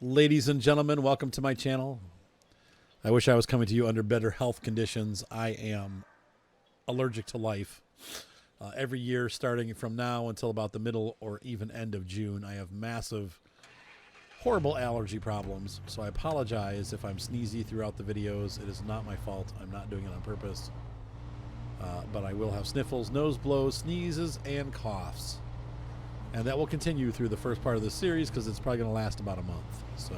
Ladies and gentlemen, welcome to my channel. I wish I was coming to you under better health conditions. I am allergic to life. Every year, starting from now until about the middle or even end of June, I have massive, horrible allergy problems. So I apologize if I'm sneezy throughout the videos. It is not my fault. I'm not doing it on purpose. But I will have sniffles, nose blows, sneezes, and coughs. And that will continue through the first part of this series because it's probably going to last about a month. So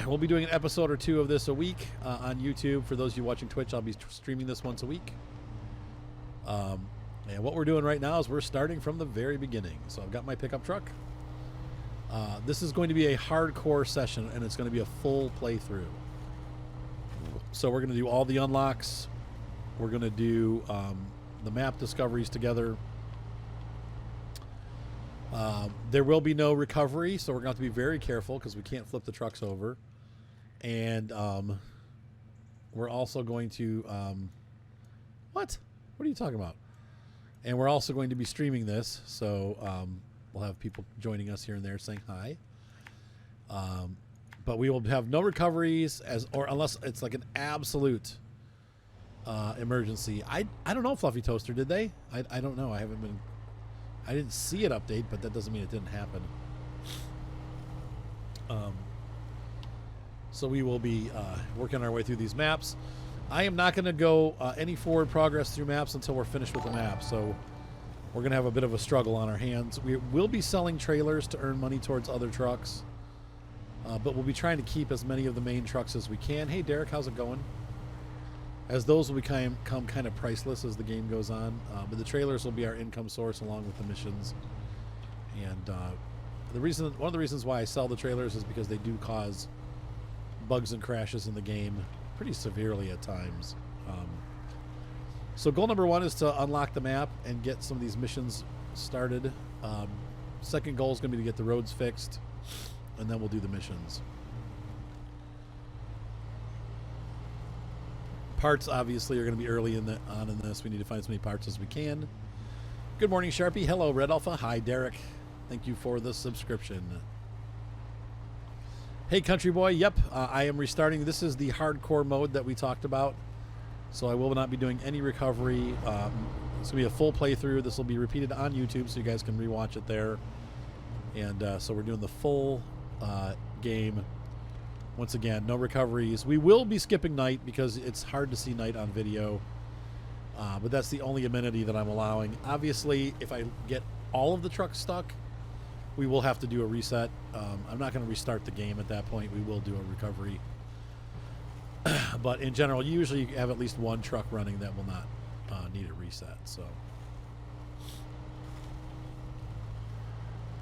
we'll be doing an episode or two of this a week on YouTube. For those of you watching Twitch, I'll be streaming this once a week. And what we're doing right now is we're starting from the very beginning. So I've got my pickup truck. This is going to be a hardcore session, and it's going to be a full playthrough. So we're going to do all the unlocks. We're going to do the map discoveries together. There will be no recovery, so we're going to have to be very careful because we can't flip the trucks over. And we're also going to... What are you talking about? And we're also going to be streaming this, so we'll have people joining us here and there saying hi. But we will have no recoveries unless it's like an absolute emergency. I don't know, Fluffy Toaster, did they? I don't know. I didn't see it update, but that doesn't mean it didn't happen. So we will be working our way through these maps. I am not going to go any forward progress through maps until we're finished with the map. So we're going to have a bit of a struggle on our hands. We will be selling trailers to earn money towards other trucks. But we'll be trying to keep as many of the main trucks as we can. Hey, Derek, how's it going? As those will become kind of priceless as the game goes on. But the trailers will be our income source along with the missions. And one of the reasons why I sell the trailers is because they do cause bugs and crashes in the game pretty severely at times. So goal number 1 is to unlock the map and get some of these missions started. Second goal is going to be to get the roads fixed, and then we'll do the missions. Parts obviously are going to be early on in this. We need to find as many parts as we can. Good morning, Sharpie. Hello, Red Alpha. Hi, Derek. Thank you for the subscription. Hey, Country Boy. Yep, I am restarting. This is the hardcore mode that we talked about. So I will not be doing any recovery. It's going to be a full playthrough. This will be repeated on YouTube so you guys can rewatch it there. And so we're doing the full game. Once again, no recoveries. We will be skipping night because it's hard to see night on video. But that's the only amenity that I'm allowing. Obviously, if I get all of the trucks stuck, we will have to do a reset. I'm not going to restart the game at that point. We will do a recovery. But in general, usually you have at least one truck running that will not need a reset. So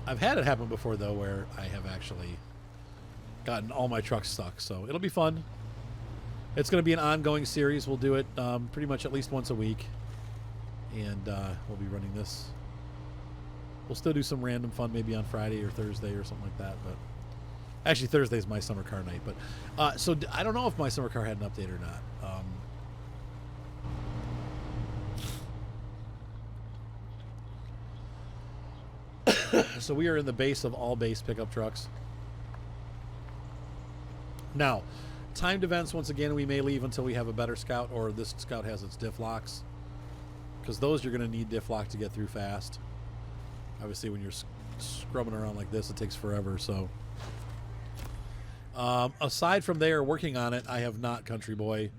I've had it happen before, though, where I have actually gotten all my trucks stuck, so it'll be fun. It's going to be an ongoing series. We'll do it pretty much at least once a week, and we'll be running this. We'll still do some random fun maybe on Friday or Thursday or something like that, but actually Thursday is my summer car night. But so I don't know if my summer car had an update or not. So we are in the base of all base pickup trucks. Now, timed events, once again, we may leave until we have a better scout, or this scout has its diff locks, because those you're going to need diff lock to get through fast. Obviously, when you're scrubbing around like this, it takes forever. So aside from they are working on it, I have not, Country Boy,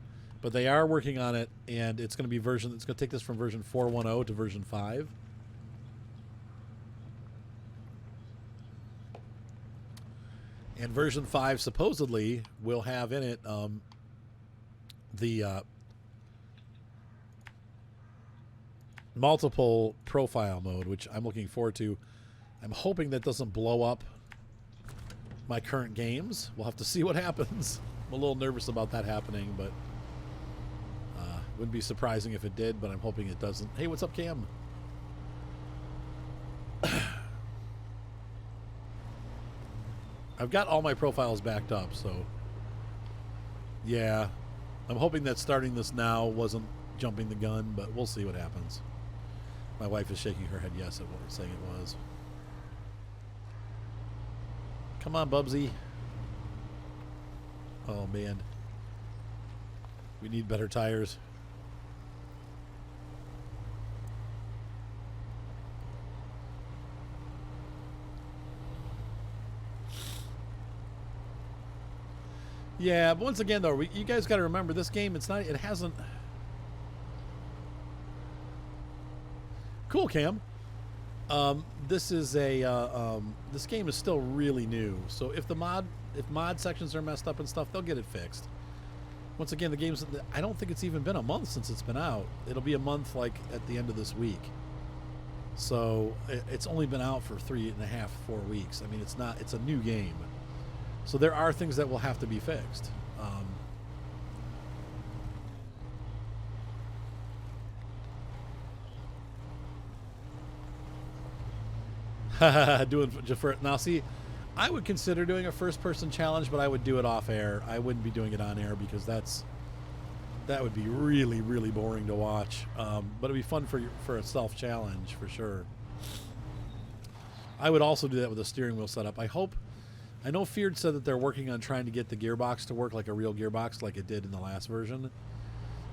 but they are working on it, and it's going to be it's going to take this from version 4.10 to version 5. And version 5 supposedly will have in it the multiple profile mode, which I'm looking forward to. I'm hoping that doesn't blow up my current games. We'll have to see what happens. I'm a little nervous about that happening, but wouldn't be surprising if it did, but I'm hoping it doesn't. Hey, what's up, Cam? I've got all my profiles backed up, so yeah, I'm hoping that starting this now wasn't jumping the gun, but we'll see what happens. My wife is shaking her head yes, saying it was. Come on, Bubsy. Oh, man. We need better tires. Yeah, but once again, though, you guys got to remember this game. It hasn't. Cool, Cam. This is this game is still really new. So if mod sections are messed up and stuff, they'll get it fixed. Once again, the game's. I don't think it's even been a month since it's been out. It'll be a month like at the end of this week. So it's only been out for 3.5, 4 weeks. I mean, it's not. It's a new game. So there are things that will have to be fixed. Now see, I would consider doing a first-person challenge, but I would do it off air. I wouldn't be doing it on air because that would be really, really boring to watch. But it'd be fun for a self-challenge for sure. I would also do that with a steering wheel setup. I know Feared said that they're working on trying to get the gearbox to work like a real gearbox like it did in the last version.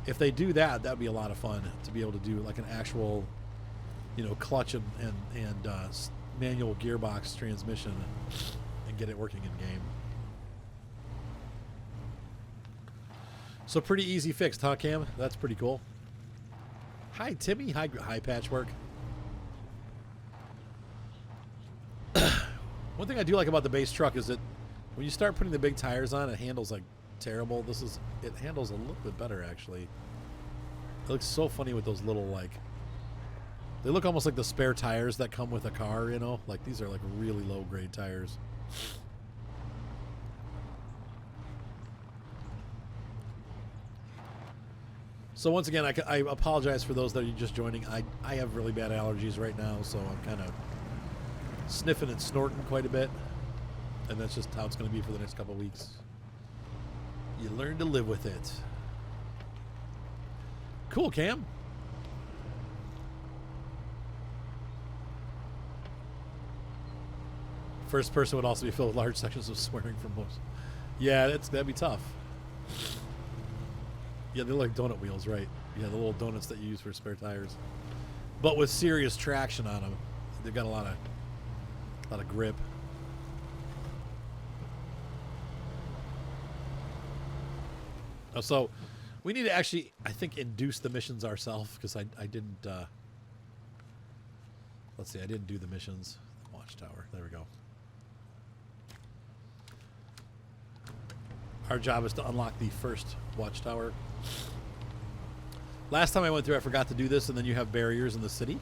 If they do that, that'd be a lot of fun to be able to do like an actual, clutch and manual gearbox transmission and get it working in game. So pretty easy fixed, huh, Cam? That's pretty cool. Hi, Timmy. Hi, Patchwork. One thing I do like about the base truck is that when you start putting the big tires on, it handles like terrible. It handles a little bit better, actually. It looks so funny with those little, like, they look almost like the spare tires that come with a car, Like, these are like really low-grade tires. So once again, I apologize for those that are just joining. I have really bad allergies right now, so I'm kind of sniffing and snorting quite a bit, and that's just how it's going to be for the next couple of weeks. You learn to live with it. Cool, Cam. First person would also be filled with large sections of swearing from most. Yeah, that'd be tough. Yeah, they're like donut wheels, right? Yeah, the little donuts that you use for spare tires, but with serious traction on them. They've got a lot of grip. Oh, so we need to actually, I think, induce the missions ourselves because I didn't. Let's see, I didn't do the missions. Watchtower. There we go. Our job is to unlock the first watchtower. Last time I went through, I forgot to do this, and then you have barriers in the city.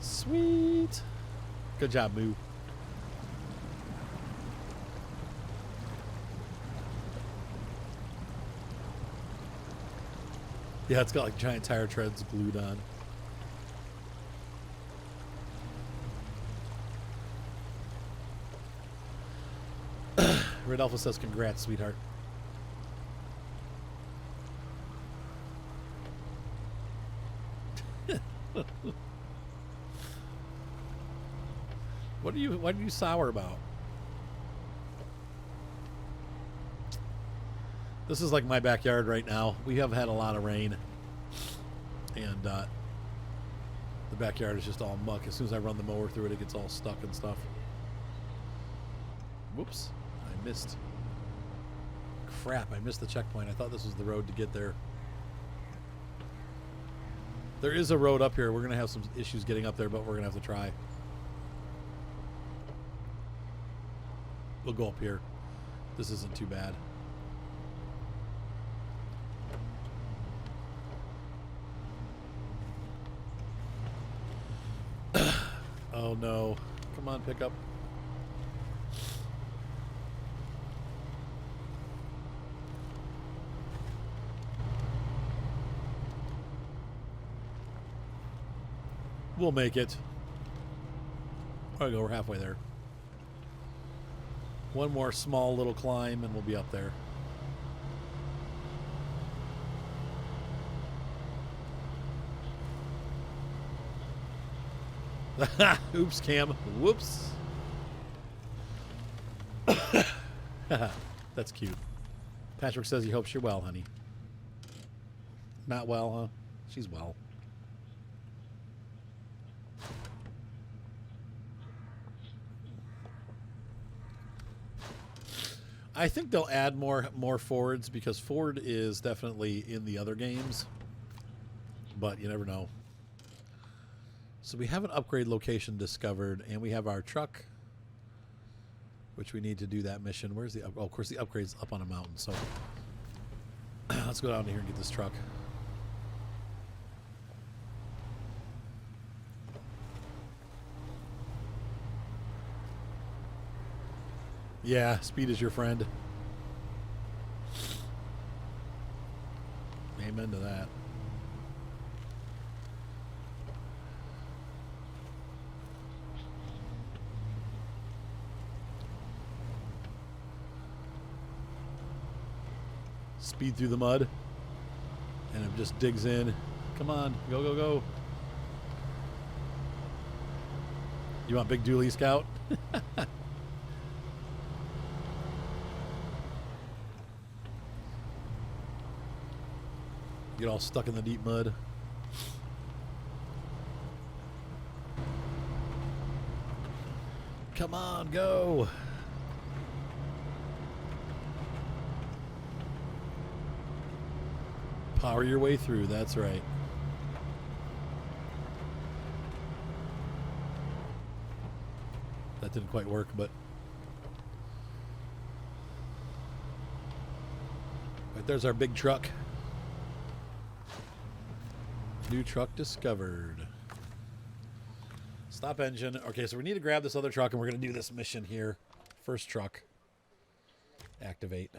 Sweet. Good job, Moo. Yeah, it's got like giant tire treads glued on. Red Alpha says, congrats, sweetheart. What are you sour about? This is like my backyard right now. We have had a lot of rain, and the backyard is just all muck. As soon as I run the mower through it, it gets all stuck and stuff. Whoops, I missed. Crap, I missed the checkpoint. I thought this was the road to get there. There is a road up here. We're going to have some issues getting up there, but we're going to have to try. We'll go up here. This isn't too bad. Oh no. Come on, pickup. We'll make it. There we go, we're halfway there. One more small little climb and we'll be up there. Oops, Cam. Whoops. That's cute. Patrick says he hopes you're well, honey. Not well, huh? She's well. I think they'll add more Fords because Ford is definitely in the other games, but you never know. So we have an upgrade location discovered, and we have our truck, which we need to do that mission. Where's the? Oh, of course, the upgrade's up on a mountain. So let's go down here and get this truck. Yeah, speed is your friend. Amen to that. Speed through the mud. And it just digs in. Come on, go, go, go. You want Big Dooley Scout? Get all stuck in the deep mud. Come on, go. Power your way through, that's right. That didn't quite work, but right there's our big truck. New truck discovered. Stop engine. Okay, so we need to grab this other truck, and we're going to do this mission here. First truck. Activate.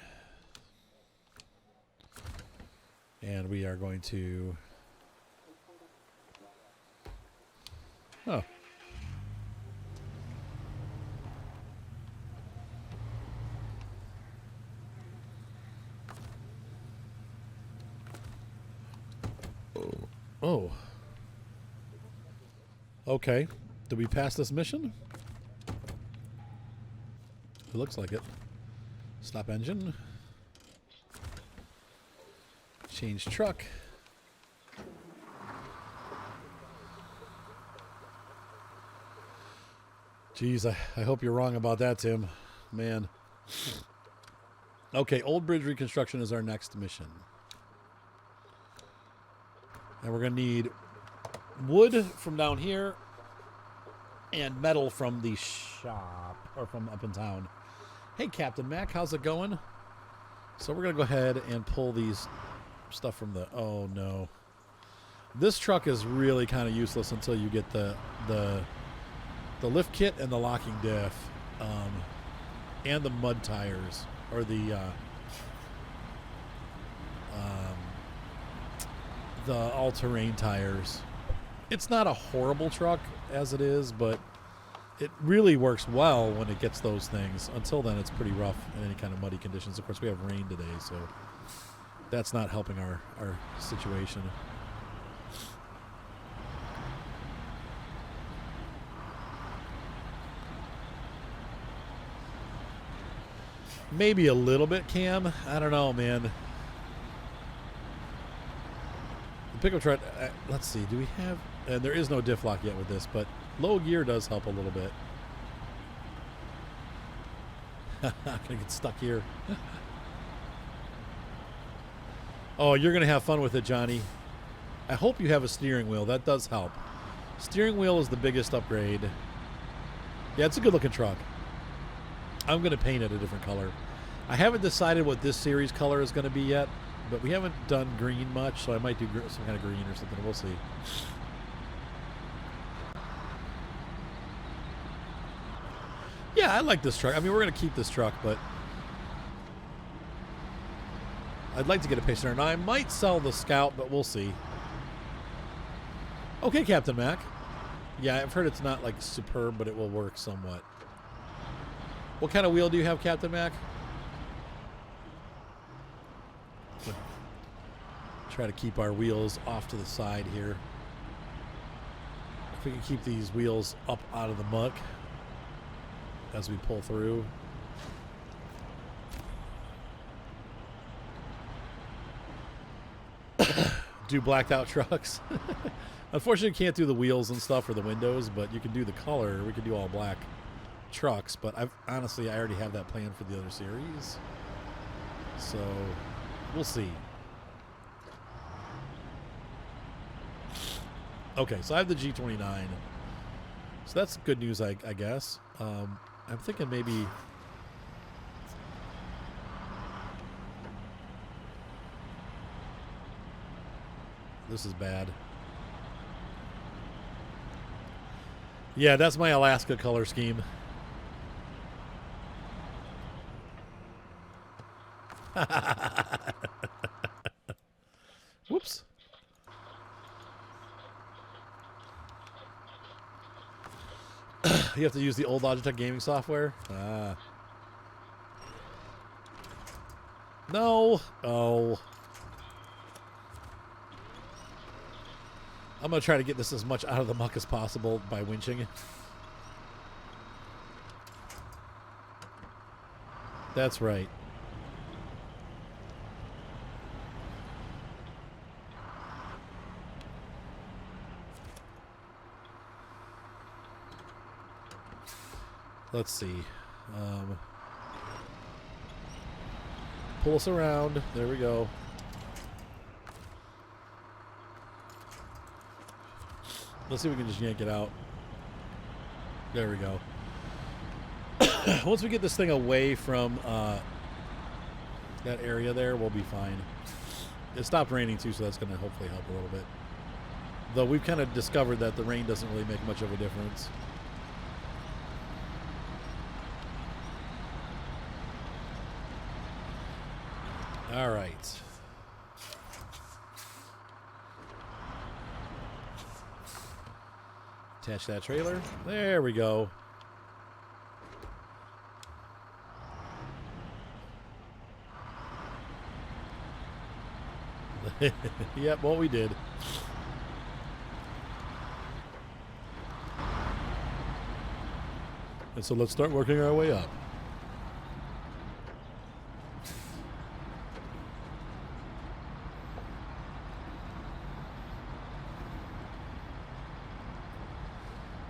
And we are going to... Oh. Oh. Okay. Did we pass this mission? It looks like it. Stop engine. Change truck. Jeez, I hope you're wrong about that, Tim. Man. Okay, Old Bridge Reconstruction is our next mission. And we're going to need wood from down here and metal from the shop or from up in town. Hey, Captain Mac, how's it going? So we're going to go ahead and pull these stuff from the... Oh, no. This truck is really kind of useless until you get the lift kit and the locking diff and the mud tires or the all-terrain tires. It's not a horrible truck as it is, but it really works well when it gets those things. Until then, it's pretty rough in any kind of muddy conditions. Of course, we have rain today, so that's not helping our situation. Maybe a little bit, Cam. I don't know, man. Pickup truck, let's see, do we have, and there is no diff lock yet with this, but low gear does help a little bit. I'm gonna get stuck here. Oh, you're gonna have fun with it, Johnny. I hope you have a steering wheel. That does help. Steering wheel is the biggest upgrade. Yeah, it's a good looking truck. I'm gonna paint it a different color. I haven't decided what this series color is gonna be yet. But we haven't done green much, so I might do some kind of green or something. We'll see. Yeah, I like this truck. I mean, we're going to keep this truck, but I'd like to get a Pacer. Now, I might sell the Scout, but we'll see. Okay, Captain Mac. Yeah, I've heard it's not, like, superb, but it will work somewhat. What kind of wheel do you have, Captain Mac? Try to keep our wheels off to the side here. If we can keep these wheels up out of the muck as we pull through. Do blacked out trucks. Unfortunately, you can't do the wheels and stuff or the windows, but you can do the color. We could do all black trucks, but honestly, I already have that planned for the other series. So, we'll see. Okay, so I have the G29. So that's good news, I guess. I'm thinking maybe... This is bad. Yeah, that's my Alaska color scheme. Whoops. You have to use the old Logitech gaming software? Ah. No. Oh. I'm going to try to get this as much out of the muck as possible by winching. That's right. Let's see. Pull us around. There we go. Let's see if we can just yank it out. There we go. Once we get this thing away from that area there, we'll be fine. It stopped raining too, so that's going to hopefully help a little bit. Though we've kind of discovered that the rain doesn't really make much of a difference. All right. Attach that trailer. There we go. Yep, well, we did. And so let's start working our way up.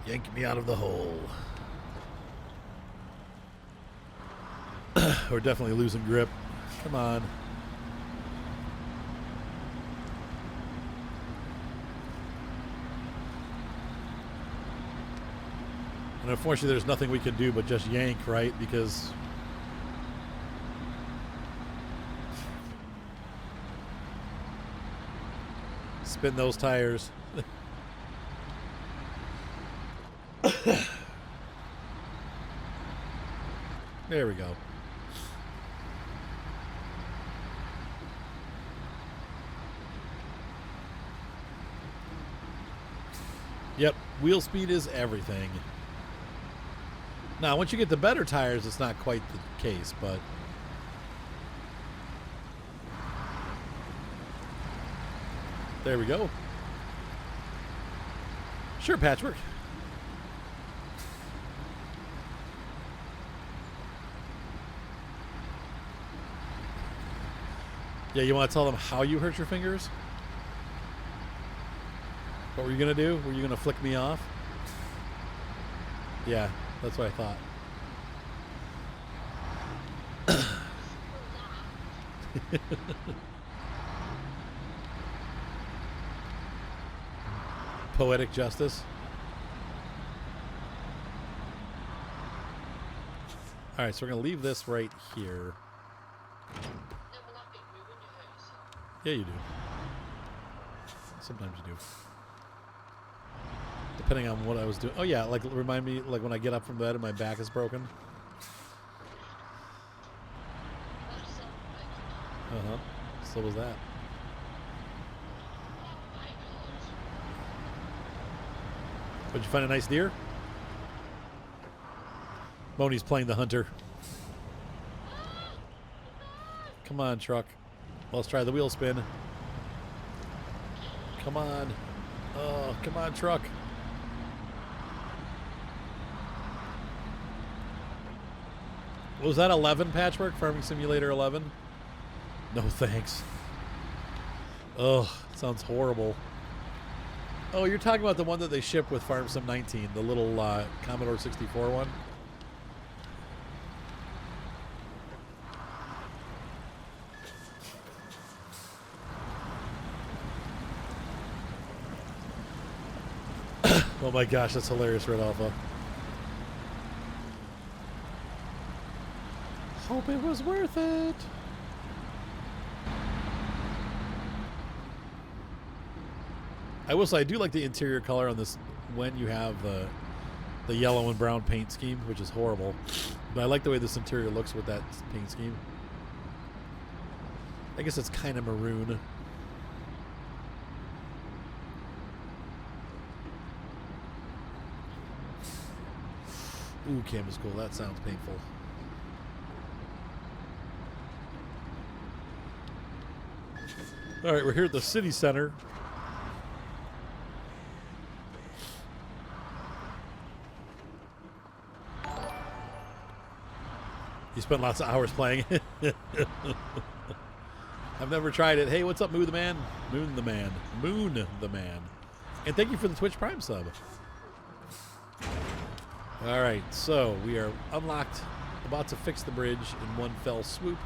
Yank me out of the hole. We're definitely losing grip. Come on. And unfortunately, there's nothing we can do but just yank, right? Because spin those tires. There we go. Yep, wheel speed is everything. Now, once you get the better tires, it's not quite the case, but... There we go. Sure, Patchwork. Yeah, you want to tell them how you hurt your fingers? What were you going to do? Were you going to flick me off? Yeah, that's what I thought. Poetic justice. All right, so we're going to leave this right here. Yeah, you do. Sometimes you do. Depending on what I was doing. Oh, yeah, like, remind me, like, when I get up from bed and my back is broken. Uh-huh. So was that. Did you find a nice deer? Moni's playing the hunter. Come on, truck. Well, let's try the wheel spin. Come on. Oh, come on, truck. Was that 11 Patchwork? Farming Simulator 11? No thanks. Ugh, sounds horrible. Oh, you're talking about the one that they ship with Farm Sim 19, the little Commodore 64 one? Oh my gosh, that's hilarious, Red Alpha. Hope it was worth it. I will say I do like the interior color on this when you have the yellow and brown paint scheme, which is horrible. But I like the way this interior looks with that paint scheme. I guess it's kind of maroon. Ooh, cam is cool. That sounds painful. All right, we're here at the city center. You spent lots of hours playing it. I've never tried it. Hey, what's up, Moo the Man? Moon the Man. Moon the Man. And thank you for the Twitch Prime sub. All right, so we are unlocked, about to fix the bridge in one fell swoop.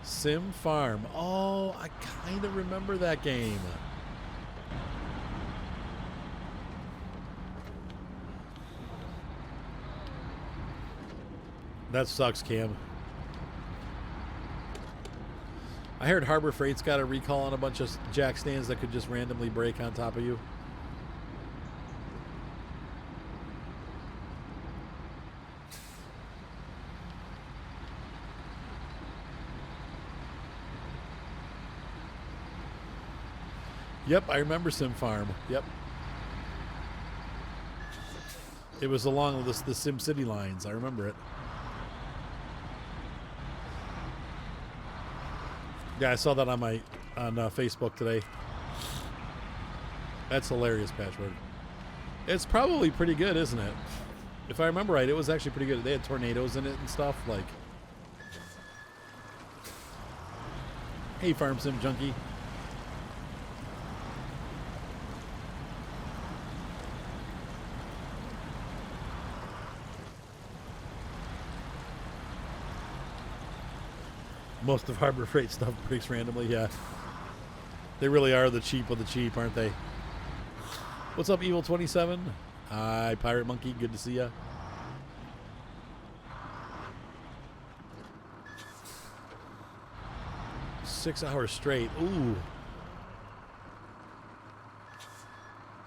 Sim Farm. Oh, I kind of remember that game. That sucks, Cam. I heard Harbor Freight's got a recall on a bunch of jack stands that could just randomly break on top of you. Yep, I remember Sim Farm. Yep. It was along the Sim City lines. I remember it. Yeah, I saw that on Facebook today. That's hilarious, Patchwork. It's probably pretty good, isn't it? If I remember right, it was actually pretty good. They had tornadoes in it and stuff. Like, hey, Farm Sim Junkie. Most of Harbor Freight stuff breaks randomly, yeah. They really are the cheap of the cheap, aren't they? What's up, Evil27? Hi, Pirate Monkey. Good to see ya. Six hours straight. Ooh.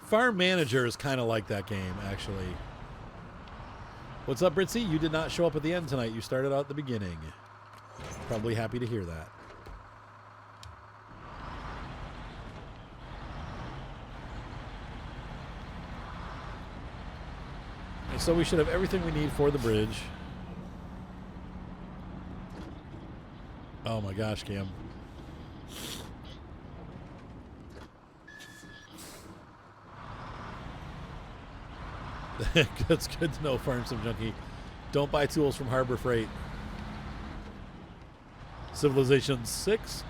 Farm Manager is kind of like that game, actually. What's up, Britzy? You did not show up at the end tonight. You started out at the beginning. Probably happy to hear that. And so we should have everything we need for the bridge. Oh my gosh, Cam. That's good to know, Farm Sim Junkie. Don't buy tools from Harbor Freight. Civilization 6?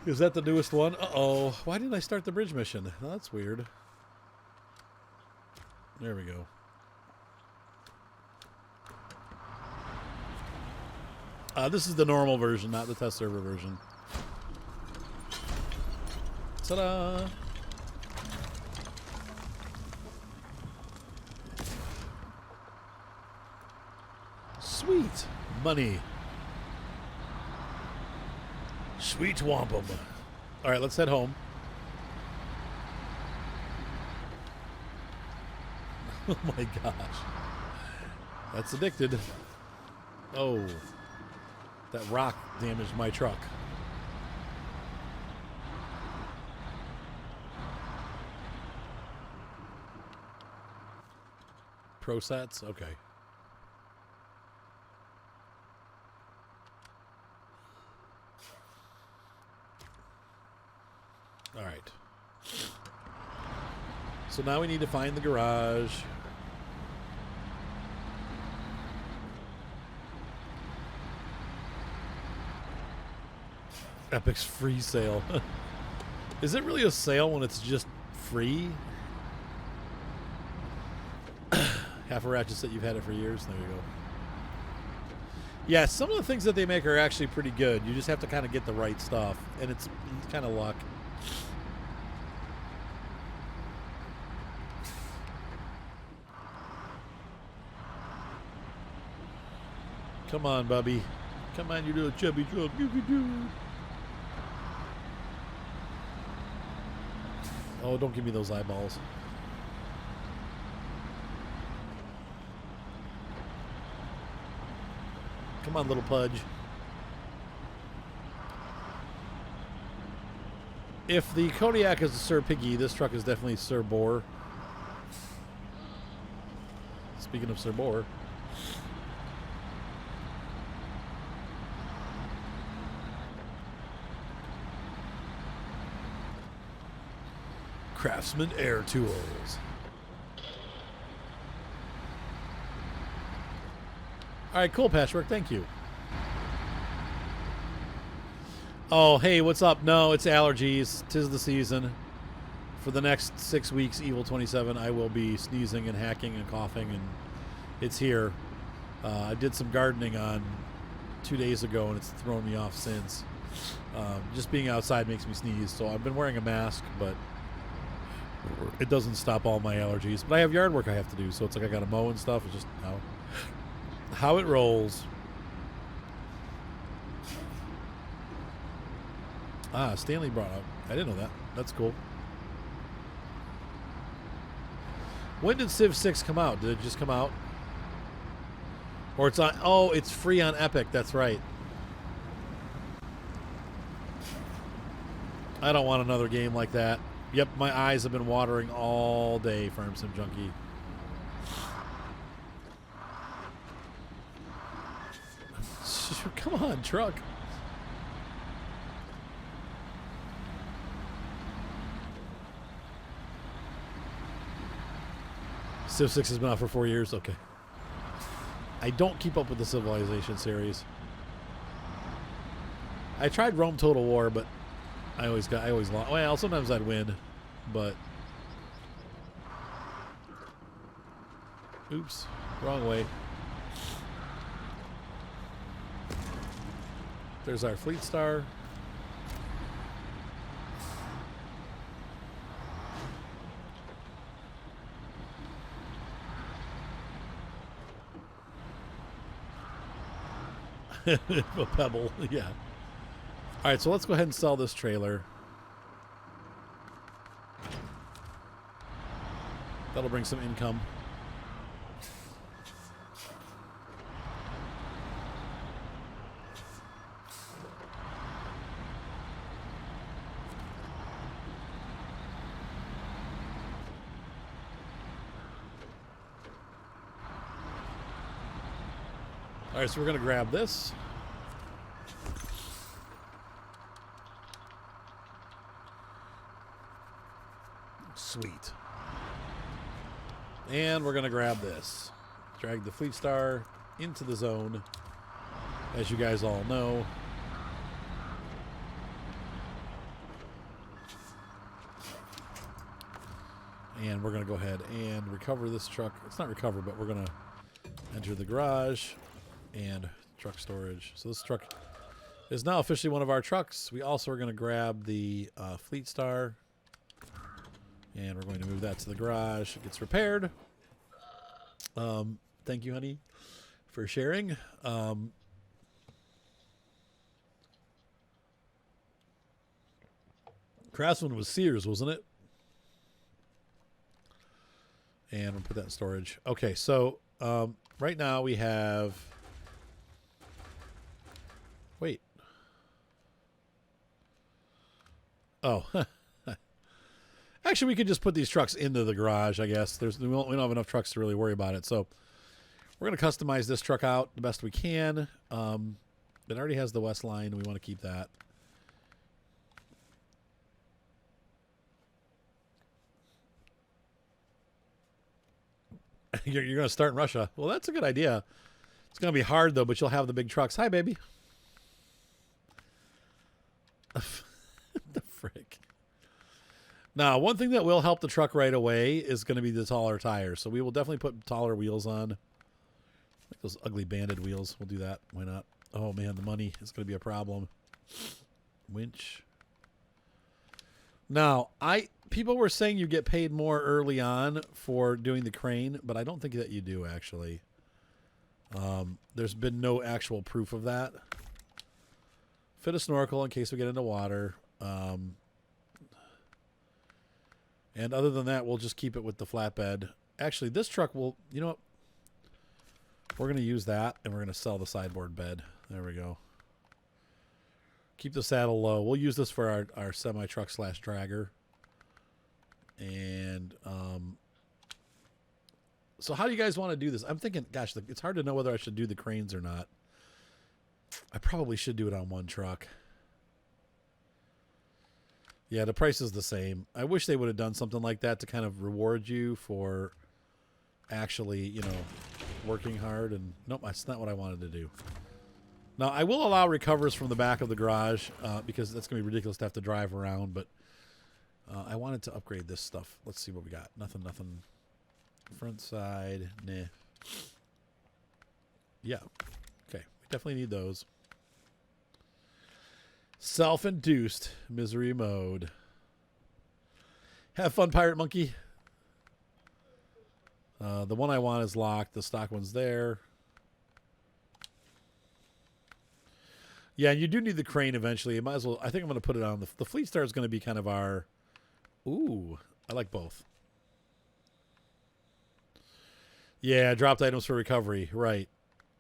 Is that the newest one? Uh-oh. Why didn't I start the bridge mission? Oh, that's weird. There we go. This is the normal version, not the test server version. Ta-da! Sweet money. Sweet wampum. All right, let's head home. Oh my gosh. That's addicted. Oh. That rock damaged my truck. Pro sets? Okay. All right. So now we need to find the garage. Epic's free sale. Is it really a sale when it's just free? Half a ratchet set, you've had it for years. There you go. Yeah, some of the things that they make are actually pretty good. You just have to kind of get the right stuff, and it's kind of luck. Come on, Bubby. Come on, you little chubby truck. Oh, don't give me those eyeballs. Come on, little pudge. If the Kodiak is a Sir Piggy, this truck is definitely Sir Boar. Speaking of Sir Boar. Craftsman Air Tools. All right, cool, Patchwork. Thank you. Oh, hey, what's up? No, it's allergies. 'Tis the season. For the next 6 weeks, Evil 27, I will be sneezing and hacking and coughing, and it's here. I did some gardening on 2 days ago, and it's thrown me off since. Just being outside makes me sneeze, so I've been wearing a mask, but it doesn't stop all my allergies. But I have yard work I have to do, so it's like I got to mow and stuff. It's just how it rolls. Ah, Stanley brought up. I didn't know that. That's cool. When did Civ 6 come out? Did it just come out? Or it's on... Oh, it's free on Epic. That's right. I don't want another game like that. Yep, my eyes have been watering all day, Farm Sim Junkie. Come on, truck. Civ 6 has been out for 4 years? Okay. I don't keep up with the Civilization series. I tried Rome Total War, but I always lost. Well, sometimes I'd win, but... Oops. Wrong way. There's our Fleet Star. A pebble, yeah. All right, so let's go ahead and sell this trailer. That'll bring some income. All right, so we're going to grab this. Sweet. And we're going to grab this. Drag the Fleet Star into the zone, as you guys all know. And we're going to go ahead and recover this truck. It's not recover, but we're going to enter the garage and truck storage. So this truck is now officially one of our trucks. We also are going to grab the Fleet Star, and we're going to move that to the garage. It gets repaired. Thank you, honey, for sharing. Craftsman was Sears, wasn't it? And we'll put that in storage. Okay, so right now we have... Wait. Oh. Actually, we could just put these trucks into the garage, I guess. We don't have enough trucks to really worry about it. So we're going to customize this truck out the best we can. It already has the West Line. We want to keep that. You're going to start in Russia. Well, that's a good idea. It's going to be hard, though, but you'll have the big trucks. Hi, baby. The frick. Now, one thing that will help the truck right away is going to be the taller tires. So we will definitely put taller wheels on. Like those ugly banded wheels. We'll do that. Why not? Oh, man, the money is going to be a problem. Winch. Now, people were saying you get paid more early on for doing the crane, but I don't think that you do, actually. There's been no actual proof of that. Fit a snorkel in case we get into water. And other than that, we'll just keep it with the flatbed. Actually, this truck will, you know what? We're going to use that, and we're going to sell the sideboard bed. There we go. Keep the saddle low. We'll use this for our semi-truck / dragger. And so how do you guys want to do this? I'm thinking, gosh, it's hard to know whether I should do the cranes or not. I probably should do it on one truck. Yeah, the price is the same. I wish they would have done something like that to kind of reward you for actually, you know, working hard. And nope, that's not what I wanted to do. Now, I will allow recovers from the back of the garage because that's going to be ridiculous to have to drive around. But I wanted to upgrade this stuff. Let's see what we got. Nothing. Front side, nah. Yeah. Okay, we definitely need those. Self-induced misery mode. Have fun, Pirate Monkey. The one I want is locked. The stock one's there. Yeah, and you do need the crane eventually. You might as well. I think I'm going to put it on. The Fleet Star is going to be kind of our... Ooh, I like both. Yeah, dropped items for recovery. Right.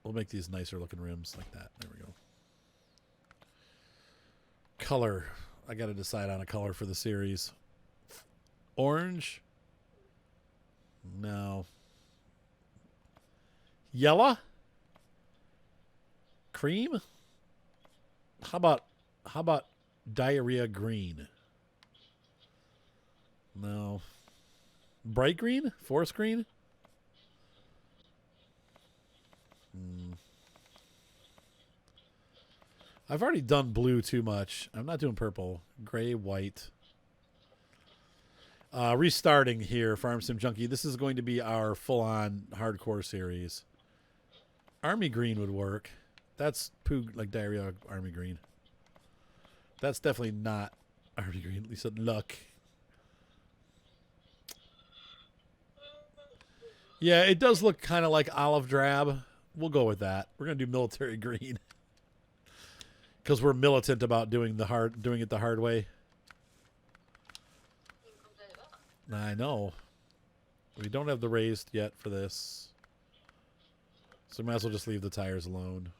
We'll make these nicer looking rims like that. There we go. Color. I got to decide on a color for the series. Orange. No. Yellow. Cream. How about diarrhea green? No. Bright green? Forest green? I've already done blue too much. I'm not doing purple. Gray, white. Restarting here, Farm Sim Junkie. This is going to be our full-on hardcore series. Army green would work. That's poo like diarrhea army green. That's definitely not army green. At least in luck. Yeah, it does look kind of like olive drab. We'll go with that. We're gonna do military green because we're militant about doing it the hard way. I know. We don't have the raised yet for this, so we might as well just leave the tires alone.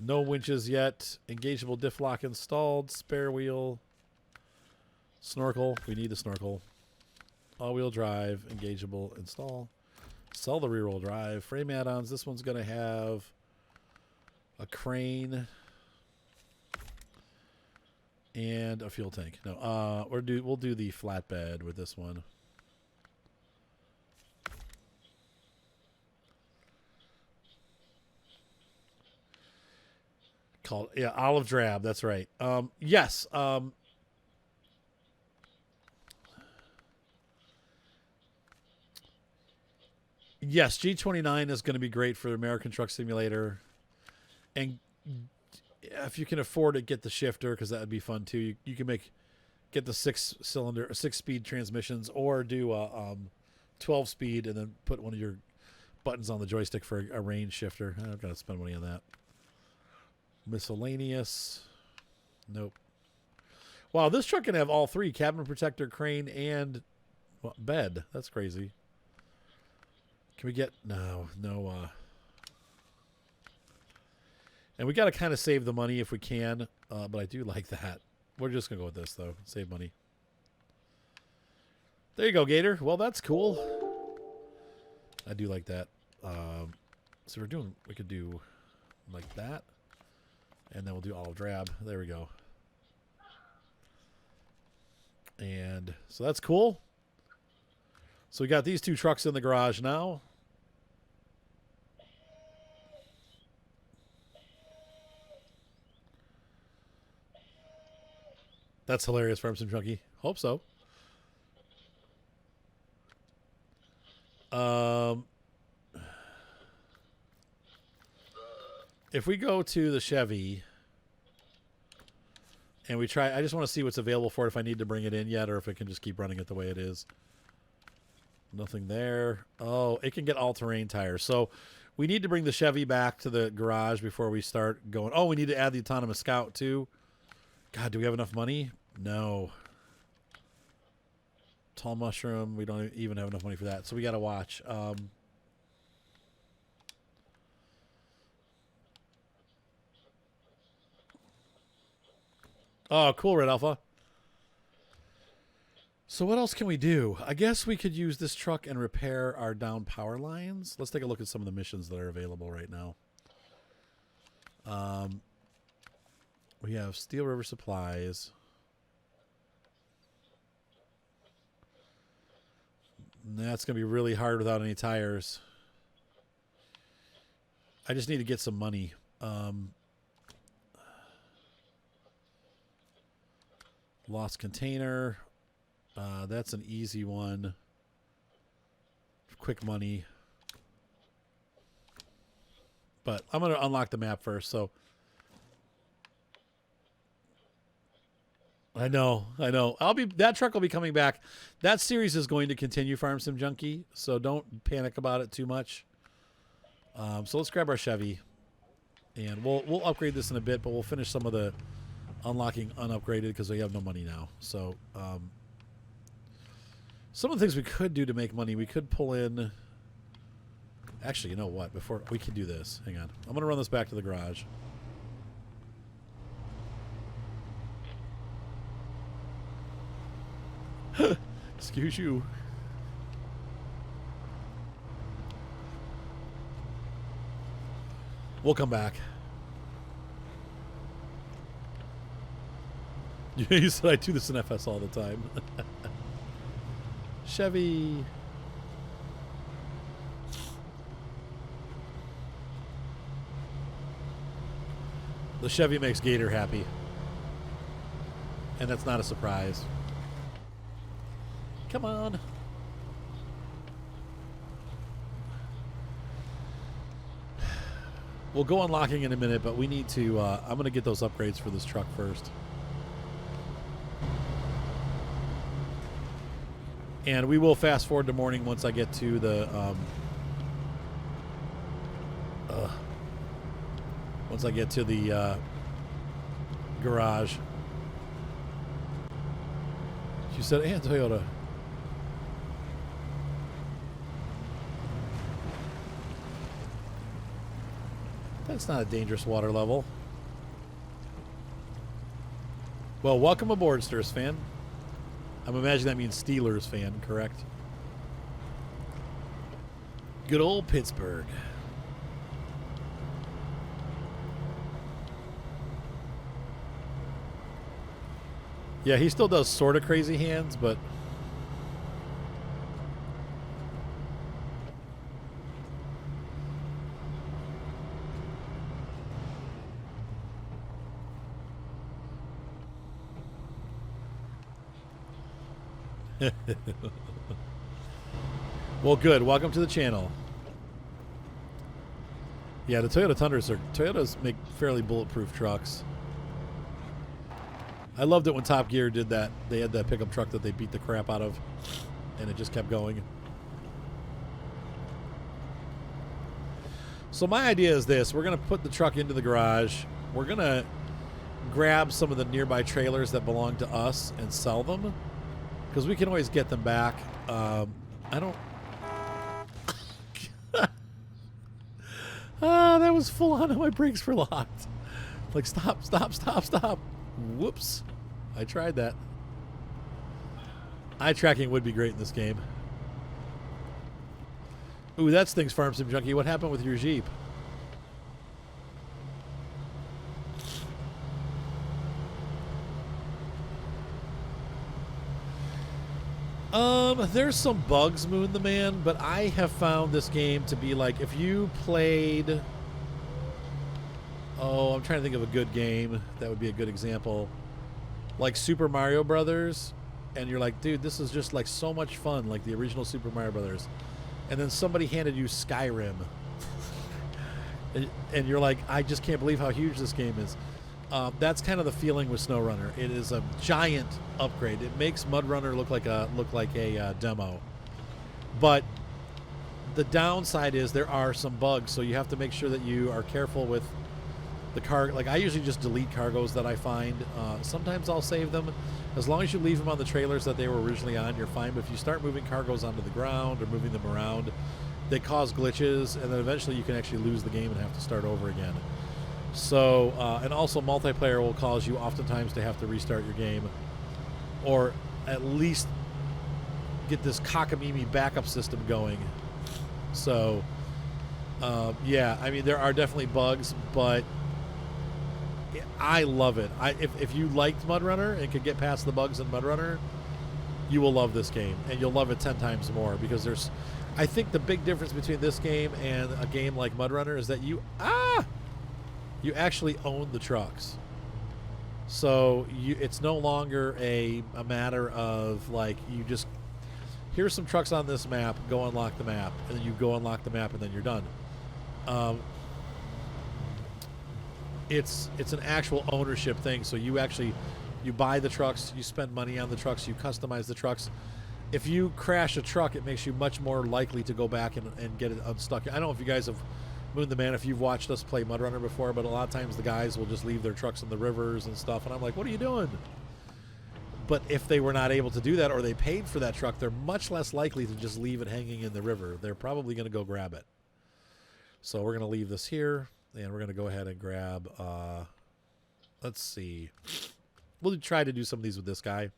No winches yet. Engageable diff lock installed. Spare wheel. Snorkel. We need a snorkel. All-wheel drive. Engageable install. Sell the rear-wheel drive. Frame add-ons. This one's going to have a crane and a fuel tank. No, we'll do the flatbed with this one. Called olive drab. That's right. Yes. Yes, G29 is going to be great for American Truck Simulator, and if you can afford it, get the shifter because that would be fun too. You can get the 6-speed transmissions, or do a 12-speed and then put one of your buttons on the joystick for a range shifter. I've got to spend money on that. Miscellaneous. Nope. Wow, this truck can have all three: cabin protector, crane, and bed. That's crazy. Can we get no? And we got to kind of save the money if we can, but I do like that. We're just gonna go with this though. Save money. There you go, Gator. Well, that's cool. I do like that. So we could do like that. And then we'll do olive drab. There we go. And so that's cool. So we got these two trucks in the garage now. That's hilarious, Farm Sim Junkie. Hope so. If we go to the Chevy and we try, I just want to see what's available for it, if I need to bring it in yet or if it can just keep running it the way it is. Nothing there. Oh, it can get all-terrain tires. So we need to bring the Chevy back to the garage before we start going. Oh, we need to add the autonomous Scout too. God, do we have enough money? No. Tall Mushroom, we don't even have enough money for that. So we got to watch. Oh, cool, Red Alpha. So what else can we do? I guess we could use this truck and repair our down power lines. Let's take a look at some of the missions that are available right now. We have Steel River Supplies. That's going to be really hard without any tires. I just need to get some money. Lost Container. That's an easy one. Quick money. But I'm going to unlock the map first, so. I know. That truck will be coming back. That series is going to continue, Farm Sim Junkie, so don't panic about it too much. So let's grab our Chevy, and we'll upgrade this in a bit, but we'll finish some of the unlocking unupgraded because we have no money now. So some of the things we could do to make money, we could pull in. Actually, you know what? Before we can do this, hang on. I'm going to run this back to the garage. Excuse you. We'll come back. You said I do this in FS all the time. Chevy. The Chevy makes Gator happy. And that's not a surprise. Come on. We'll go unlocking in a minute, but we need to, I'm going to get those upgrades for this truck first. And we will fast forward to morning once I get to the, once I get to the garage. She said, and Toyota. That's not a dangerous water level. Well, welcome aboard, Sturs fan. I'm imagining that means Steelers fan, correct? Good old Pittsburgh. Yeah, he still does sort of crazy hands, but... Well, good. Welcome to the channel. Yeah, the Toyota Tundras Toyotas make fairly bulletproof trucks. I loved it when Top Gear did that. They had that pickup truck that they beat the crap out of, and it just kept going. So my idea is this. We're going to put the truck into the garage. We're going to grab some of the nearby trailers that belong to us and sell them, because we can always get them back. I don't... that was full on. My brakes were locked. Like, stop. Whoops. I tried that. Eye tracking would be great in this game. Ooh, that's things, Farm Sim Junkie. What happened with your Jeep? There's some bugs, Moon the Man, but I have found this game to be like, if you played... Oh, I'm trying to think of a good game that would be a good example. Like Super Mario Brothers, and you're like, dude, this is just like so much fun, like the original Super Mario Brothers. And then somebody handed you Skyrim. And you're like, I just can't believe how huge this game is. That's kind of the feeling with SnowRunner. It is a giant upgrade. It makes MudRunner look like a demo. But the downside is there are some bugs, so you have to make sure that you are careful with the car. Like, I usually just delete cargoes that I find. Sometimes I'll save them. As long as you leave them on the trailers that they were originally on, you're fine. But if you start moving cargoes onto the ground or moving them around, they cause glitches, and then eventually you can actually lose the game and have to start over again. So, and also multiplayer will cause you oftentimes to have to restart your game, or at least get this cockamamie backup system going. So, yeah, I mean, there are definitely bugs, but I love it. If you liked MudRunner and could get past the bugs in MudRunner, you will love this game, and you'll love it 10 times more, because there's... I think the big difference between this game and a game like MudRunner is that you actually own the trucks. So it's no longer a matter of like, you just, here's some trucks on this map, go unlock the map, and then you go unlock the map, and then you're done. It's an actual ownership thing. So you buy the trucks, you spend money on the trucks, you customize the trucks. If you crash a truck, it makes you much more likely to go back and get it unstuck. I don't know if you guys have, Moon the Man, if you've watched us play MudRunner before, but a lot of times the guys will just leave their trucks in the rivers and stuff, and I'm like, what are you doing? But if they were not able to do that, or they paid for that truck, they're much less likely to just leave it hanging in the river. They're probably going to go grab it. So we're going to leave this here, and we're going to go ahead and grab, let's see. We'll try to do some of these with this guy.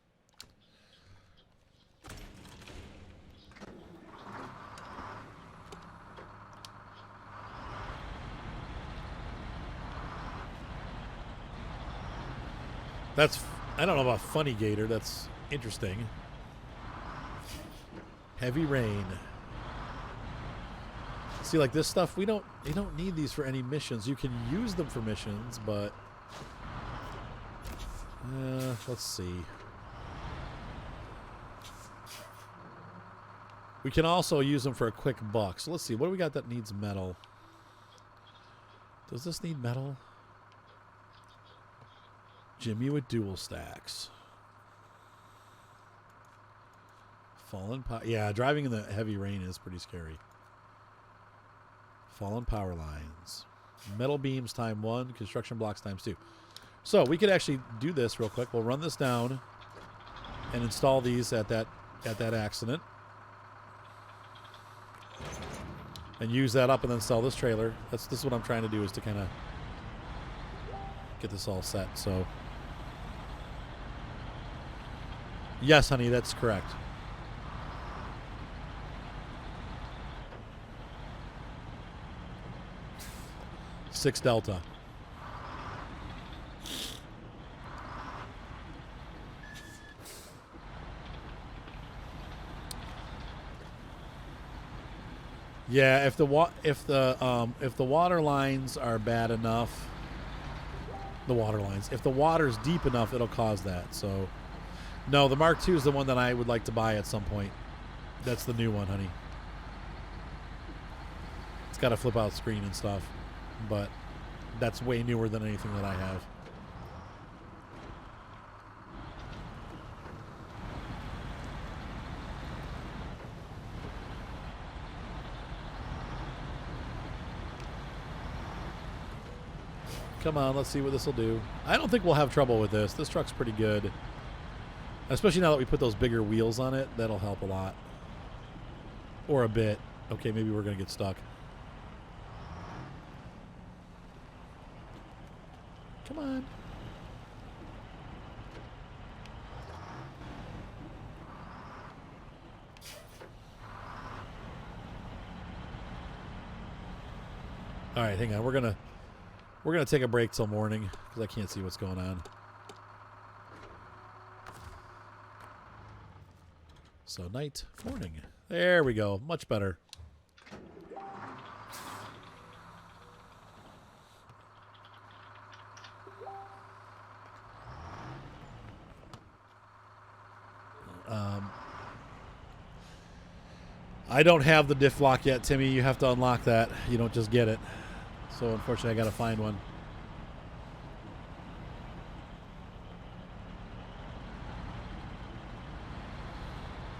That's, I don't know about funny gator. That's interesting. Heavy rain. See, like this stuff, you don't need these for any missions. You can use them for missions, but let's see. We can also use them for a quick buck. So let's see. What do we got that needs metal? Does this need metal? Jimmy with dual stacks. Fallen power. Yeah, driving in the heavy rain is pretty scary. Fallen power lines. Metal beams ×1. Construction blocks ×2. So we could actually do this real quick. We'll run this down and install these at that accident. And use that up and then sell this trailer. This is what I'm trying to do, is to kind of get this all set. So yes, honey, that's correct. Six Delta. Yeah, if the water lines are bad enough, if the water's deep enough, it'll cause that. So no, the Mark II is the one that I would like to buy at some point. That's the new one, honey. It's got a flip out screen and stuff, but that's way newer than anything that I have. Come on, let's see what this will do. I don't think we'll have trouble with this. This truck's pretty good. Especially now that we put those bigger wheels on it. That'll help a lot. Or a bit. Okay, maybe we're going to get stuck. Come on. All right, hang on. We're gonna take a break till morning because I can't see what's going on. So night, morning. There we go. Much better. I don't have the diff lock yet, Timmy. You have to unlock that. You don't just get it. So unfortunately, I got to find one.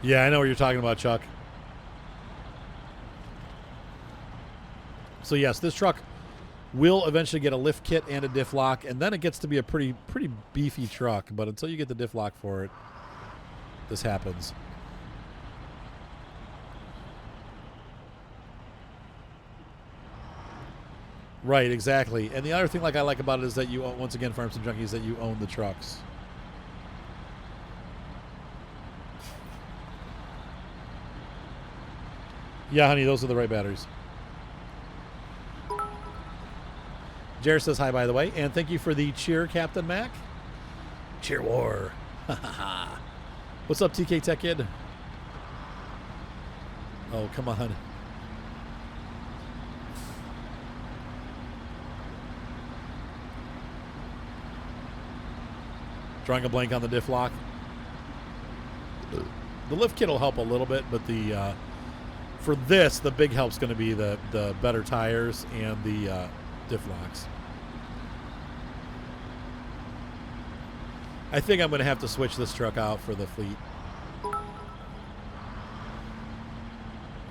Yeah, I know what you're talking about, Chuck. So yes, this truck will eventually get a lift kit and a diff lock, and then it gets to be a pretty beefy truck. But until you get the diff lock for it, this happens. Right, exactly. And the other thing I like about it is that you, once again, Farms and Junkies, that you own the trucks. Yeah, honey, those are the right batteries. Jared says hi, by the way, and thank you for the cheer, Captain Mac. Cheer war. What's up, TK Tech Kid? Oh, come on. Drawing a blank on the diff lock. The lift kit will help a little bit, but the for this, the big help's going to be the better tires and the diff locks. I think I'm going to have to switch this truck out for the fleet.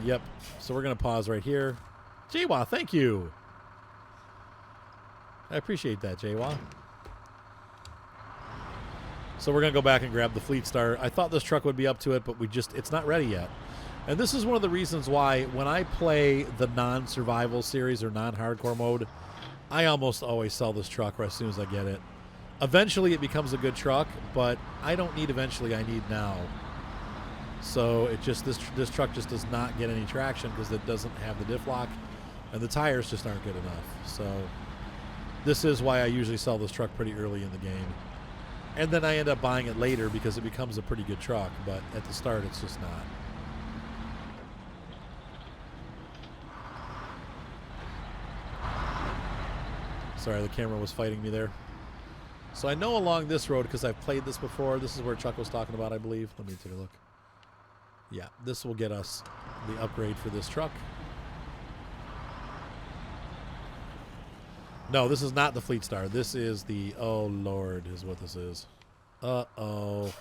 Yep. So we're going to pause right here. Jawa, thank you. I appreciate that, Jawa. So we're going to go back and grab the Fleet Star. I thought this truck would be up to it, but it's not ready yet. And this is one of the reasons why when I play the non-survival series or non-hardcore mode, I almost always sell this truck as soon as I get it. Eventually it becomes a good truck, but I don't need eventually, I need now. So it just this truck just does not get any traction because it doesn't have the diff lock and the tires just aren't good enough. So this is why I usually sell this truck pretty early in the game. And then I end up buying it later because it becomes a pretty good truck, but at the start it's just not. Sorry, the camera was fighting me there. So I know along this road, because I've played this before, this is where Chuck was talking about, I believe. Let me take a look. Yeah, this will get us the upgrade for this truck. No, this is not the Fleet Star. This is the, oh Lord, is what this is. Uh-oh.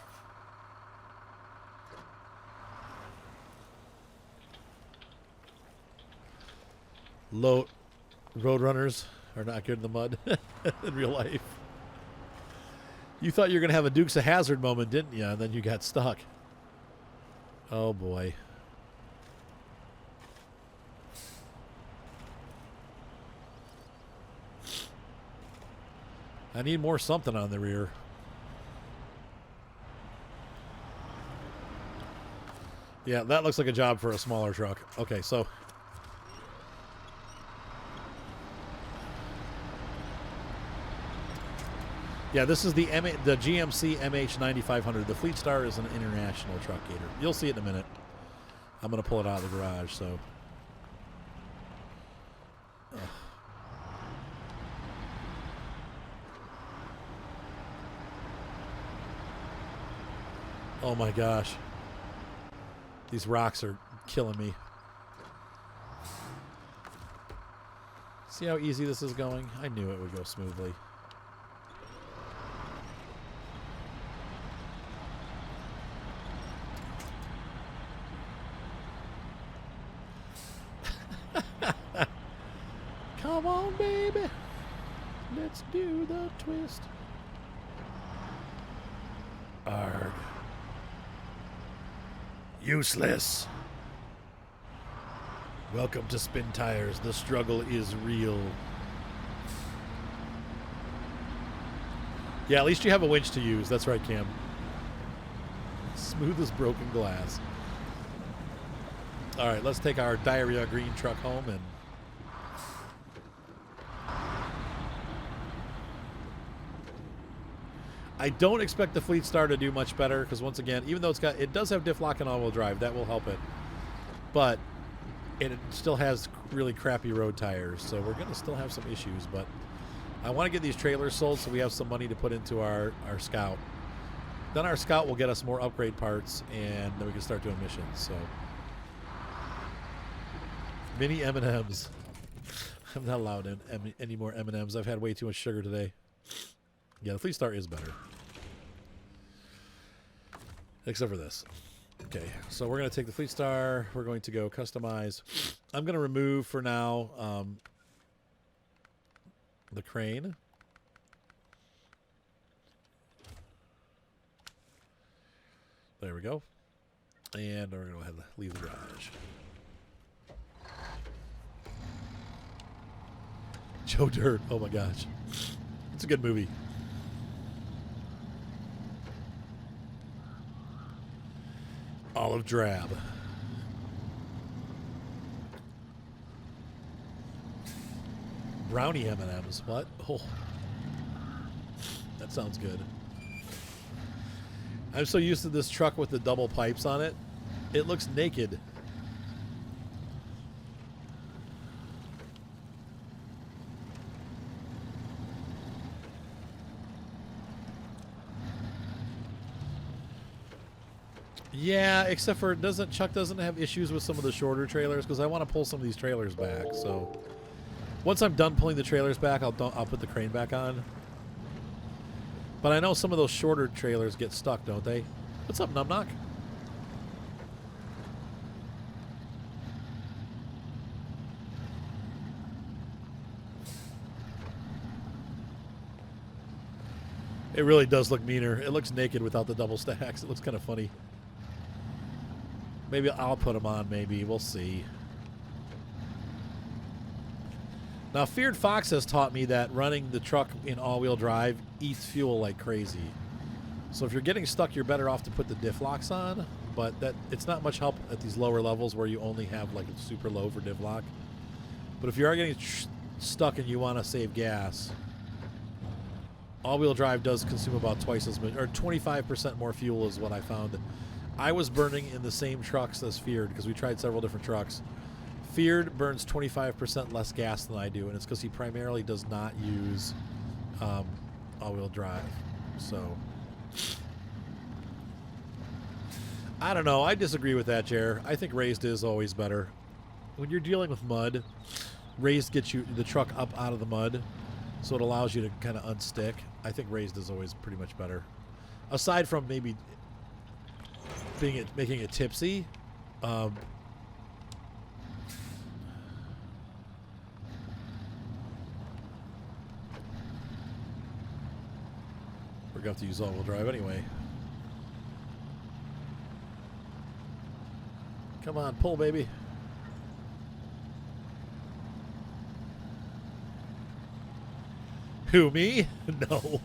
Roadrunners are not good in the mud in real life. You thought you were going to have a Dukes of Hazzard moment, didn't you? And then you got stuck. Oh, boy. I need more something on the rear. Yeah, that looks like a job for a smaller truck. Okay, so... yeah, this is the GMC MH9500. The Fleet Star is an international truck gator. You'll see it in a minute. I'm going to pull it out of the garage, so... oh my gosh. These rocks are killing me. See how easy this is going? I knew it would go smoothly. Come on, baby. Let's do the twist. Arg. Useless. Welcome to Spin Tires. The struggle is real. Yeah, at least you have a winch to use. That's right, Cam. Smooth as broken glass. All right, let's take our diarrhea green truck home and... I don't expect the Fleet Star to do much better because once again, even though it does have diff lock and all-wheel drive, that will help it. But it still has really crappy road tires, so we're going to still have some issues. But I want to get these trailers sold so we have some money to put into our Scout. Then our Scout will get us more upgrade parts, and then we can start doing missions. So, mini M&Ms. I'm not allowed any more M&Ms. I've had way too much sugar today. Yeah, the Fleet Star is better. Except for this. Okay, so we're going to take the Fleet Star. We're going to go customize. I'm going to remove, for now, the crane. There we go. And we're going to go ahead and leave the garage. Joe Dirt. Oh, my gosh. It's a good movie. Olive drab. Brownie M&Ms. What? Oh. That sounds good. I'm so used to this truck with the double pipes on it. It looks naked. Yeah, except for Chuck doesn't have issues with some of the shorter trailers because I want to pull some of these trailers back. So once I'm done pulling the trailers back, I'll put the crane back on. But I know some of those shorter trailers get stuck, don't they? What's up, Numknock? It really does look meaner. It looks naked without the double stacks. It looks kind of funny. Maybe I'll put them on, maybe. We'll see. Now, Feared Fox has taught me that running the truck in all-wheel drive eats fuel like crazy. So if you're getting stuck, you're better off to put the diff locks on. But it's not much help at these lower levels where you only have like a super low for diff lock. But if you are getting stuck and you want to save gas, all-wheel drive does consume about twice as much, or 25% more fuel is what I found. I was burning in the same trucks as Feared because we tried several different trucks. Feared burns 25% less gas than I do, and it's because he primarily does not use all-wheel drive. So, I don't know. I disagree with that, Jer. I think raised is always better. When you're dealing with mud, raised gets you the truck up out of the mud, so it allows you to kind of unstick. I think raised is always pretty much better. Aside from maybe making it tipsy. We're going to have to use all-wheel drive anyway. Come on, pull, baby. Who, me? No.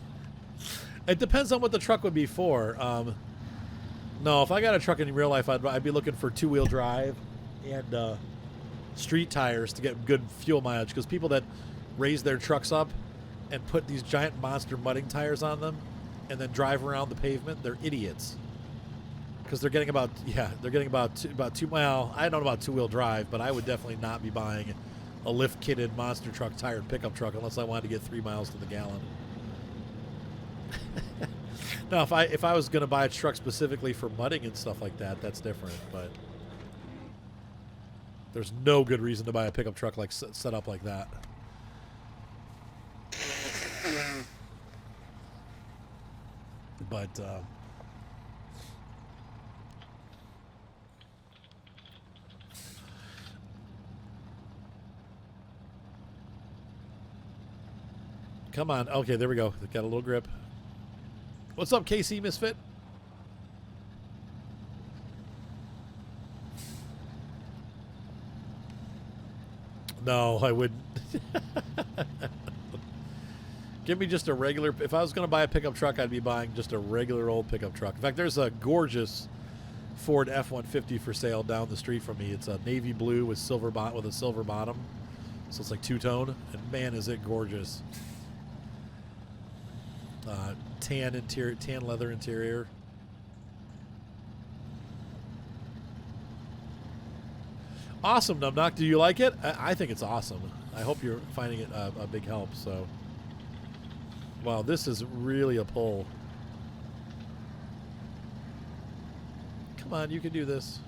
It depends on what the truck would be for. No, if I got a truck in real life, I'd be looking for two-wheel drive and street tires to get good fuel mileage. Because people that raise their trucks up and put these giant monster mudding tires on them and then drive around the pavement, they're idiots. Because they're getting about 2. Well, I don't know about two-wheel drive, but I would definitely not be buying a lift-kitted monster truck tired pickup truck unless I wanted to get 3 miles to the gallon. Now, if I was going to buy a truck specifically for mudding and stuff like that, that's different. But there's no good reason to buy a pickup truck like set up like that. But come on. Okay, there we go. Got a little grip. What's up, KC Misfit? No, I wouldn't. Give me just a regular. If I was going to buy a pickup truck, I'd be buying just a regular old pickup truck. In fact, there's a gorgeous Ford F-150 for sale down the street from me. It's a navy blue with a silver bottom. So it's like two-tone. And man, is it gorgeous. Tan interior, tan leather interior. Awesome, Numnock. Do you like it? I think it's awesome. I hope you're finding it a big help. So, wow, this is really a pull. Come on, you can do this.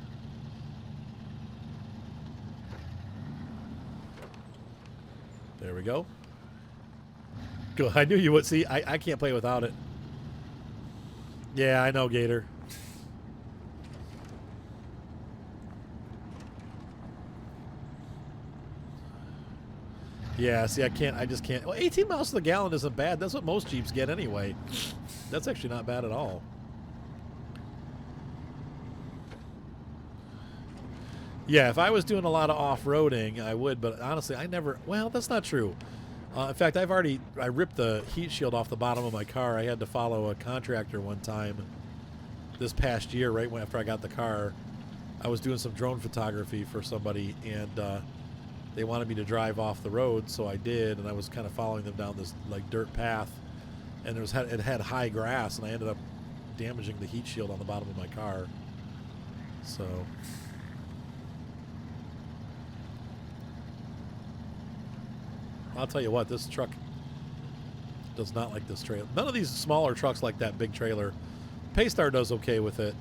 There we go. Good. I knew you would. See, I can't play without it. Yeah, I know, Gator. Yeah, see, I can't. I just can't. Well, 18 miles to the gallon isn't bad. That's what most Jeeps get anyway. That's actually not bad at all. Yeah, if I was doing a lot of off-roading, I would. But honestly, I never. Well, that's not true. In fact, I ripped the heat shield off the bottom of my car. I had to follow a contractor one time this past year, right after I got the car. I was doing some drone photography for somebody, and they wanted me to drive off the road, so I did, and I was kind of following them down this like dirt path, and it had high grass, and I ended up damaging the heat shield on the bottom of my car. So I'll tell you what, this truck does not like this trailer. None of these smaller trucks like that big trailer. Paystar does okay with it.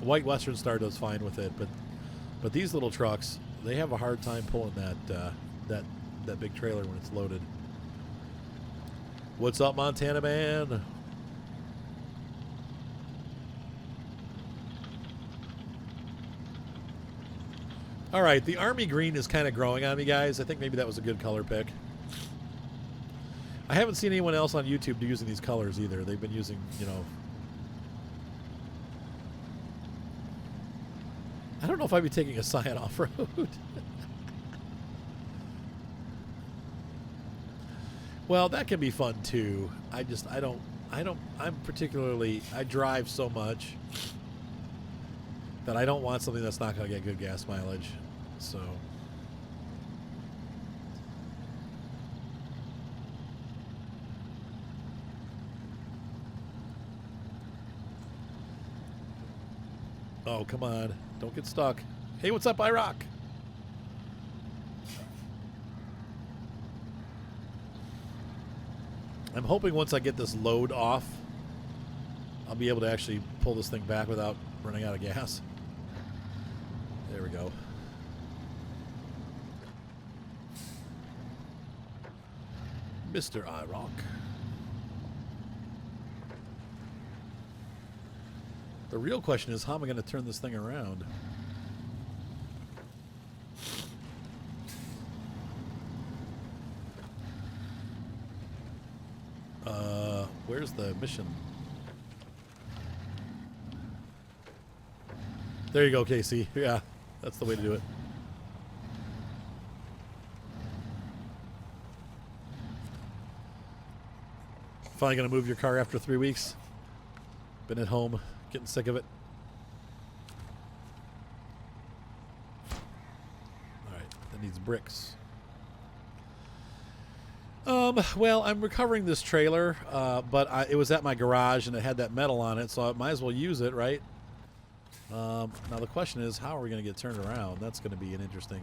White Western Star does fine with it, but these little trucks, they have a hard time pulling that big trailer when it's loaded. What's up, Montana man? All right, the army green is kind of growing on me, guys. I think maybe that was a good color pick. I haven't seen anyone else on YouTube using these colors either. They've been using, you know, I don't know if I'd be taking a Scion off-road. Well, that can be fun too. I drive so much that I don't want something that's not going to get good gas mileage. So oh, come on. Don't get stuck. Hey, what's up, IROC? I'm hoping once I get this load off, I'll be able to actually pull this thing back without running out of gas. There we go. Mr. IROC. The real question is, how am I going to turn this thing around? Where's the mission? There you go, Casey. Yeah, that's the way to do it. Finally going to move your car after 3 weeks. Been at home, getting sick of it. All right, that needs bricks. Well, I'm recovering this trailer, but it was at my garage and it had that metal on it, so I might as well use it, right? Now the question is, how are we going to get turned around? That's going to be an interesting...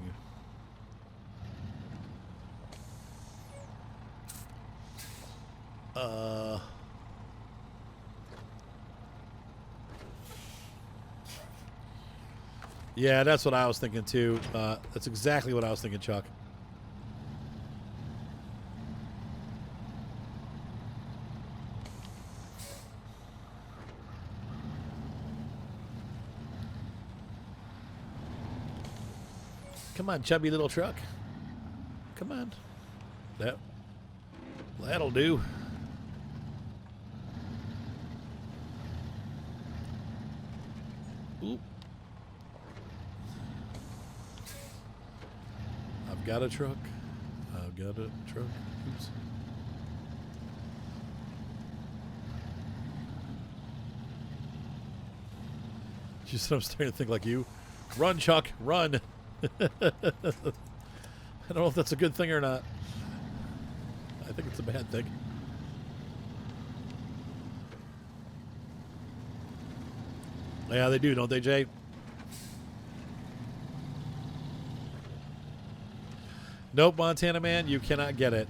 Yeah, that's what I was thinking too. That's exactly what I was thinking, Chuck. Come on, chubby little truck. Come on. That'll do. Oop. I've got a truck. I've got a truck. Oops. You said I'm starting to think like you. Run, Chuck, run. I don't know if that's a good thing or not. I think it's a bad thing. Yeah, they do, don't they, Jay? Nope, Montana man, you cannot get it.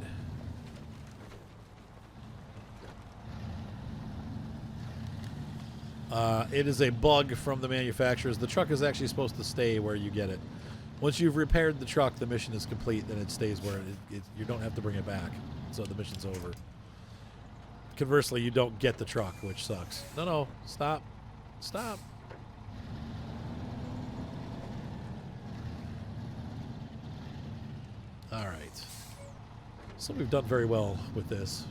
It is a bug from the manufacturers. The truck is actually supposed to stay where you get it. Once you've repaired the truck, the mission is complete. Then it stays where you don't have to bring it back. So the mission's over. Conversely, you don't get the truck, which sucks. No, stop. Stop. All right. So we've done very well with this.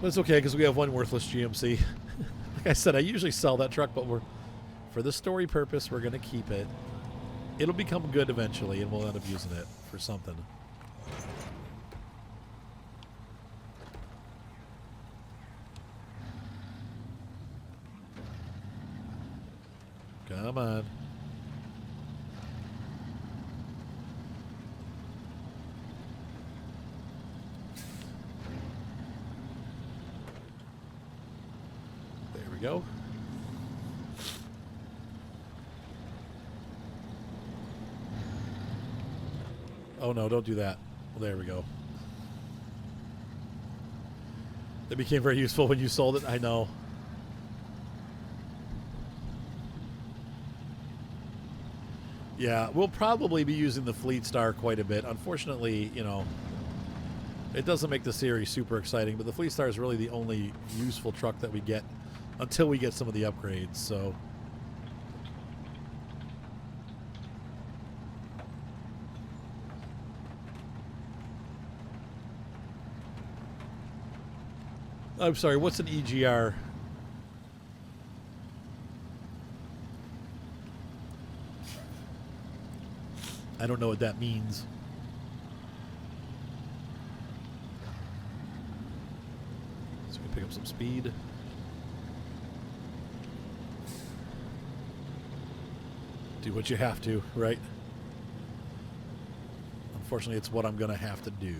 But it's okay because we have one worthless GMC. Like I said, I usually sell that truck, but for the story purpose, we're going to keep it. It'll become good eventually, and we'll end up using it for something. Come on. There we go. Oh no, don't do that. Well, there we go. That became very useful when you sold it, I know. Yeah, we'll probably be using the Fleet Star quite a bit. Unfortunately, you know, it doesn't make the series super exciting, but the Fleet Star is really the only useful truck that we get until we get some of the upgrades, so... I'm sorry, what's an EGR? I don't know what that means. So we can pick up some speed. Do what you have to, right? Unfortunately, it's what I'm going to have to do.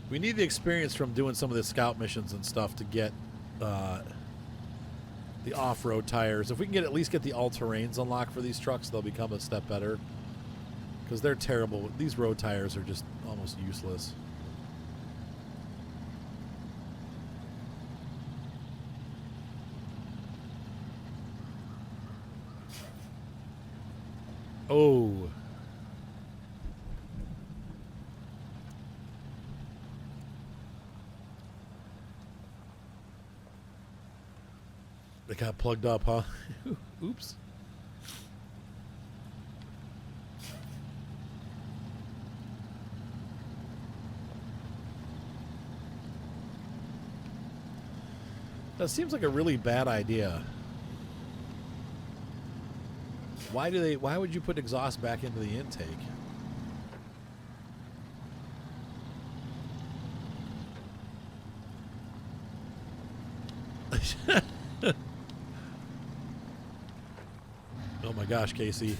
We need the experience from doing some of the scout missions and stuff to get the off-road tires. If we can at least get the all-terrains unlocked for these trucks, they'll become a step better. Because they're terrible. These road tires are just almost useless. Oh. They got plugged up, huh? Oops. That seems like a really bad idea. Why would you put exhaust back into the intake? Oh my gosh, Casey.